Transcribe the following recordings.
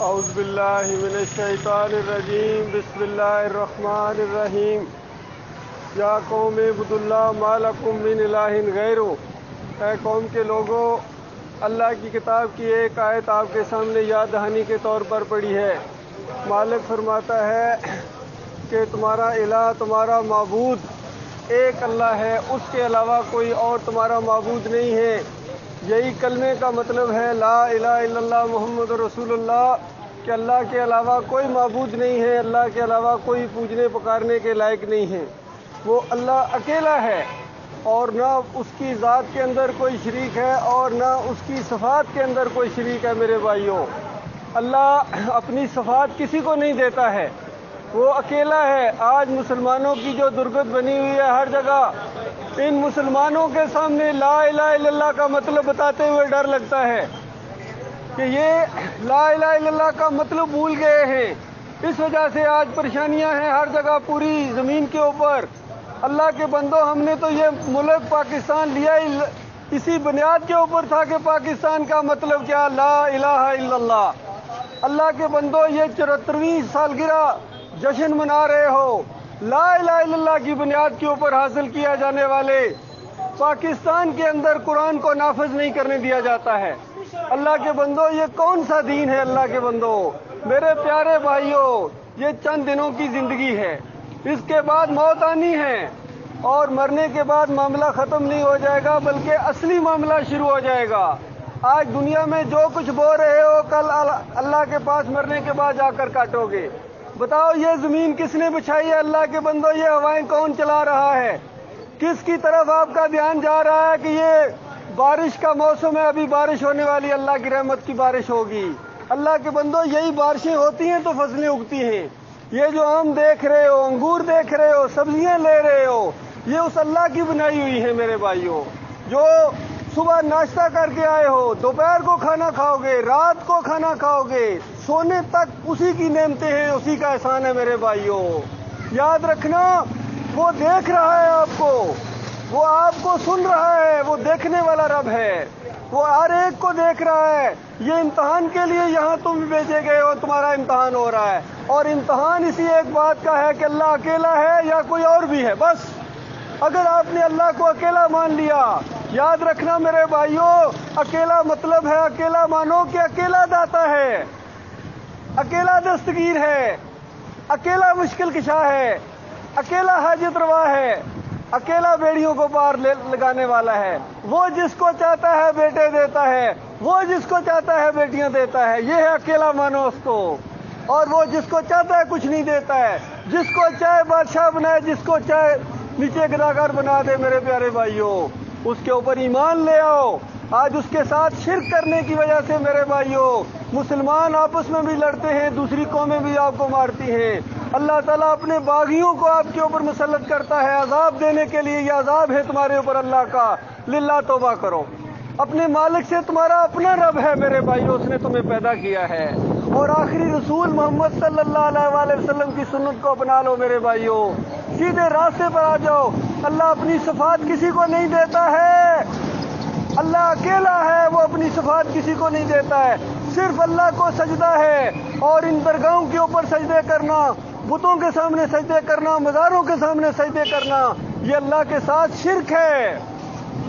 اعوذ باللہ من الشیطان الرجیم بسم اللہ الرحمن الرحیم یا قوم اعبدوا اللہ ما لکم من الہ غیرہ. اے قوم کے لوگوں، اللہ کی کتاب کی ایک آیت آپ کے سامنے یاد دہانی کے طور پر پڑھی ہے. مالک فرماتا ہے کہ تمہارا الہ، تمہارا معبود ایک اللہ ہے، اس کے علاوہ کوئی اور تمہارا معبود نہیں ہے. یہی کلمے کا مطلب ہے لا الہ الا اللہ محمد رسول اللہ، کہ اللہ کے علاوہ کوئی معبود نہیں ہے، اللہ کے علاوہ کوئی پوجنے پکارنے کے لائق نہیں ہے. وہ اللہ اکیلا ہے اور نہ اس کی ذات کے اندر کوئی شریک ہے اور نہ اس کی صفات کے اندر کوئی شریک ہے. میرے بھائیوں، اللہ اپنی صفات کسی کو نہیں دیتا ہے، وہ اکیلا ہے. آج مسلمانوں کی جو درگت بنی ہوئی ہے ہر جگہ، ان مسلمانوں کے سامنے لا الہ الا اللہ کا مطلب بتاتے ہوئے ڈر لگتا ہے کہ یہ لا الہ الا اللہ کا مطلب بھول گئے ہیں. اس وجہ سے آج پریشانیاں ہیں ہر جگہ پوری زمین کے اوپر. اللہ کے بندوں، ہم نے تو یہ ملک پاکستان لیا ہی اسی بنیاد کے اوپر تھا کہ پاکستان کا مطلب کیا، لا الہ الا اللہ. اللہ کے بندوں، یہ 74ویں سالگرہ جشن منا رہے ہو، لا الہ الا اللہ کی بنیاد کے اوپر حاصل کیا جانے والے پاکستان کے اندر قرآن کو نافذ نہیں کرنے دیا جاتا ہے. اللہ کے بندوں، یہ کون سا دین ہے؟ اللہ کے بندوں، میرے پیارے بھائیوں، یہ چند دنوں کی زندگی ہے، اس کے بعد موت آنی ہے اور مرنے کے بعد معاملہ ختم نہیں ہو جائے گا بلکہ اصلی معاملہ شروع ہو جائے گا. آج دنیا میں جو کچھ بو رہے ہو، کل اللہ کے پاس مرنے کے بعد جا کر کاٹو گے. بتاؤ، یہ زمین کس نے بچھائی ہے؟ اللہ کے بندوں، یہ ہوائیں کون چلا رہا ہے؟ کس کی طرف آپ کا دھیان جا رہا ہے کہ یہ بارش کا موسم ہے، ابھی بارش ہونے والی، اللہ کی رحمت کی بارش ہوگی. اللہ کے بندوں، یہی بارشیں ہوتی ہیں تو فصلیں اگتی ہیں. یہ جو آم دیکھ رہے ہو، انگور دیکھ رہے ہو، سبزیاں لے رہے ہو، یہ اس اللہ کی بنائی ہوئی ہے. میرے بھائیوں، جو صبح ناشتہ کر کے آئے ہو، دوپہر کو کھانا کھاؤ گے، رات کو کھانا کھاؤ گے، سونے تک اسی کی نعمتیں ہیں، اسی کا احسان ہے. میرے بھائیوں، یاد رکھنا، وہ دیکھ رہا ہے آپ کو، وہ آپ کو سن رہا ہے، وہ دیکھنے والا رب ہے، وہ ہر ایک کو دیکھ رہا ہے. یہ امتحان کے لیے یہاں تم بھیجے گئے ہو، تمہارا امتحان ہو رہا ہے، اور امتحان اسی ایک بات کا ہے کہ اللہ اکیلا ہے یا کوئی اور بھی ہے. بس اگر آپ نے اللہ کو اکیلا مان لیا، یاد رکھنا میرے بھائیوں، اکیلا مطلب ہے، اکیلا مانو کہ اکیلا داتا ہے، اکیلا دستگیر ہے، اکیلا مشکل کشا ہے، اکیلا حاجت روا ہے، اکیلا بیڑیوں کو پار لگانے والا ہے. وہ جس کو چاہتا ہے بیٹے دیتا ہے، وہ جس کو چاہتا ہے بیٹیاں دیتا ہے. یہ ہے اکیلا مانو اس کو. اور وہ جس کو چاہتا ہے کچھ نہیں دیتا ہے، جس کو چاہے بادشاہ بنائے، جس کو چاہے نیچے گداگر بنا دے. میرے پیارے بھائیوں، اس کے اوپر ایمان لے آؤ. آج اس کے ساتھ شرک کرنے کی وجہ سے میرے بھائیوں، مسلمان آپس میں بھی لڑتے ہیں، دوسری قومیں بھی آپ کو مارتی ہیں. اللہ تعالیٰ اپنے باغیوں کو آپ کے اوپر مسلط کرتا ہے عذاب دینے کے لیے. یہ عذاب ہے تمہارے اوپر اللہ کا. للہ توبہ کرو. اپنے مالک سے تمہارا اپنا رب ہے میرے بھائیوں، اس نے تمہیں پیدا کیا ہے. اور آخری رسول محمد صلی اللہ علیہ وآلہ وسلم کی سنت کو اپنا لو میرے بھائیوں، سیدھے راستے پر آ جاؤ. اللہ اپنی صفات کسی کو نہیں دیتا ہے، اللہ اکیلا ہے، وہ اپنی صفات کسی کو نہیں دیتا ہے. صرف اللہ کو سجدہ ہے، اور ان درگاہوں کے اوپر سجدے کرنا، بتوں کے سامنے سجدے کرنا، مزاروں کے سامنے سجدے کرنا، یہ اللہ کے ساتھ شرک ہے.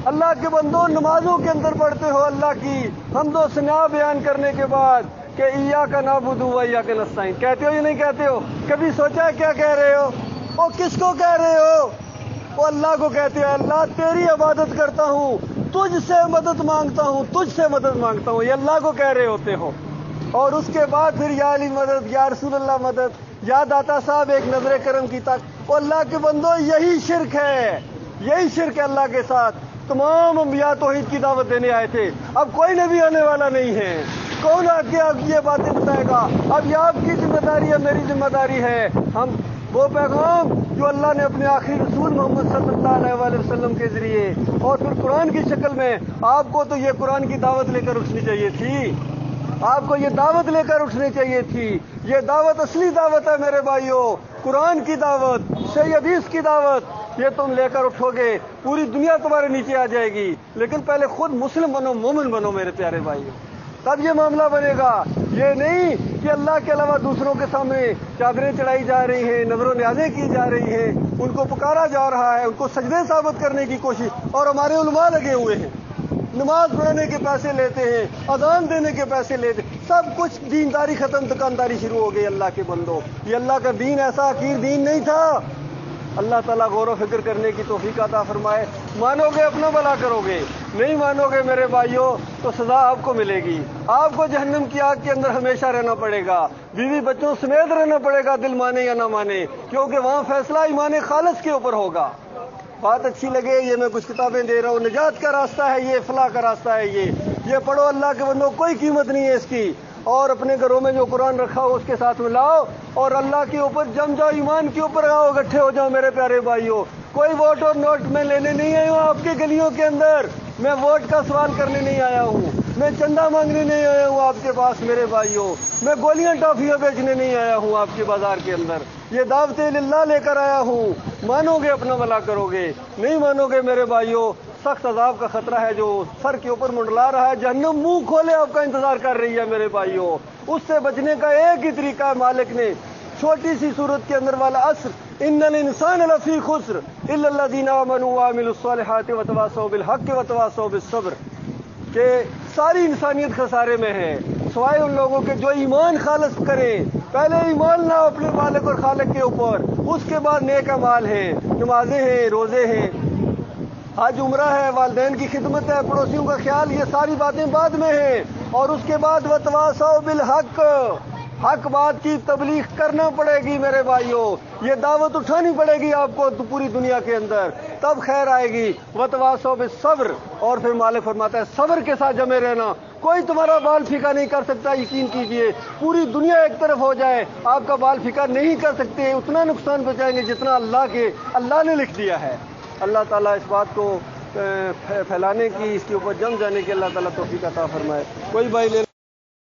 اللہ کے بندوں، نمازوں کے اندر پڑھتے ہو اللہ کی حمد و ثنا بیان کرنے کے بعد کہ ایاک نعبد و ایاک نستعین، کہتے ہو یا نہیں کہتے ہو؟ کبھی سوچا ہے کیا کہہ رہے ہو؟ وہ کس کو کہہ رہے ہو؟ وہ اللہ کو کہتے ہو. اللہ تیری عبادت کرتا ہوں، تجھ سے مدد مانگتا ہوں، تجھ سے مدد مانگتا ہوں، یہ اللہ کو کہہ رہے ہوتے ہو. اور اس کے بعد پھر یا علی مدد، یا رسول اللہ مدد، یا داتا صاحب ایک نظر کرم کی تک. اللہ کے بندوں، یہی شرک ہے، یہی شرک ہے اللہ کے ساتھ. تمام انبیاء توحید کی دعوت دینے آئے تھے، اب کوئی نبی آنے والا نہیں ہے. کون آ کے اب یہ باتیں بتائے گا؟ اب یہ آپ کی ذمہ داری ہے، میری ذمہ داری ہے. ہم وہ پیغام جو اللہ نے اپنے آخری رسول محمد صلی اللہ علیہ وآلہ وسلم کے ذریعے اور پھر قرآن کی شکل میں، آپ کو تو یہ قرآن کی دعوت لے کر اٹھنی چاہیے تھی، آپ کو یہ دعوت لے کر اٹھنی چاہیے تھی. یہ دعوت اصلی دعوت ہے میرے بھائیوں، قرآن کی دعوت، صحیح حدیث کی دعوت. یہ تم لے کر اٹھو گے، پوری دنیا تمہارے نیچے آ جائے گی. لیکن پہلے خود مسلم بنو، مومن بنو میرے پیارے بھائیوں. تب یہ معاملہ بنے گا۔ یہ نہیں کہ اللہ کے علاوہ دوسروں کے سامنے چادریں چڑھائی جا رہی ہیں، نظر و نیازیں کی جا رہی ہیں، ان کو پکارا جا رہا ہے، ان کو سجدے ثابت کرنے کی کوشش، اور ہمارے علماء لگے ہوئے ہیں، نماز پڑھنے کے پیسے لیتے ہیں، اذان دینے کے پیسے لیتے ہیں، سب کچھ دینداری ختم، دکانداری شروع ہو گئی۔ اللہ کے بندوں، یہ اللہ کا دین ایسا حقیر دین نہیں تھا۔ اللہ تعالیٰ غور و فکر کرنے کی توفیق عطا فرمائے۔ مانو گے اپنا بھلا کرو گے، نہیں مانو گے میرے بھائیوں تو سزا آپ کو ملے گی۔ آپ کو جہنم کی آگ کے اندر ہمیشہ رہنا پڑے گا، بیوی بچوں سمیت رہنا پڑے گا، دل مانے یا نہ مانے، کیونکہ وہاں فیصلہ ایمان خالص کے اوپر ہوگا۔ بات اچھی لگے، یہ میں کچھ کتابیں دے رہا ہوں، نجات کا راستہ ہے یہ، فلاح کا راستہ ہے یہ پڑھو اللہ کے بندوں، کوئی قیمت نہیں ہے اس کی، اور اپنے گھروں میں جو قرآن رکھا ہو اس کے ساتھ میں لاؤ، اور اللہ کے اوپر جم جاؤ، ایمان کے اوپر آؤ، اکٹھے ہو جاؤ میرے پیارے بھائیوں۔ کوئی ووٹ اور نوٹ میں لینے نہیں آیا ہوں آپ کے گلیوں کے اندر، میں ووٹ کا سوال کرنے نہیں آیا ہوں، میں چندہ مانگنے نہیں آیا ہوں آپ کے پاس میرے بھائیوں، میں گولیاں ٹافیاں بیچنے نہیں آیا ہوں آپ کے بازار کے اندر، یہ دعوت اللہ لے کر آیا ہوں۔ مانو گے اپنا بھلا کرو گے، نہیں مانو گے میرے بھائیوں سخت عذاب کا خطرہ ہے جو سر کے اوپر منڈلا رہا ہے، جہنم منہ کھولے آپ کا انتظار کر رہی ہے میرے بھائیوں۔ اس سے بچنے کا ایک ہی طریقہ ہے، مالک نے چھوٹی سی صورت کے اندر والا عصر، ان الانسان لفی خسر الا الذین آمنوا وعملوا الصالحات وتواصوا بالحق وتواصوا بالصبر، کہ ساری انسانیت خسارے میں ہے سوائے ان لوگوں کے جو ایمان خالص کریں۔ پہلے ایمان لاؤ اپنے مالک اور خالق کے اوپر، اس کے بعد نیک اعمال ہیں، نمازیں ہیں، روزے ہیں، حج عمرہ ہے، والدین کی خدمت ہے، پڑوسیوں کا خیال، یہ ساری باتیں بعد میں ہیں، اور اس کے بعد وتواصوا بالحق، حق بات کی تبلیغ کرنا پڑے گی میرے بھائیوں، یہ دعوت اٹھانی پڑے گی آپ کو پوری دنیا کے اندر، تب خیر آئے گی۔ وتواصوا بالصبر، اور پھر مالک فرماتا ہے صبر کے ساتھ جمے رہنا، کوئی تمہارا بال پھیکا نہیں کر سکتا، یقین کیجئے، پوری دنیا ایک طرف ہو جائے آپ کا بال پھیکا نہیں کر سکتے، اتنا نقصان پہنچائیں گے جتنا اللہ نے لکھ دیا ہے۔ اللہ تعالیٰ اس بات کو پھیلانے کی، اس کے اوپر جم جانے کی اللہ تعالیٰ توفیق عطا فرمائے۔ کوئی بھائی لے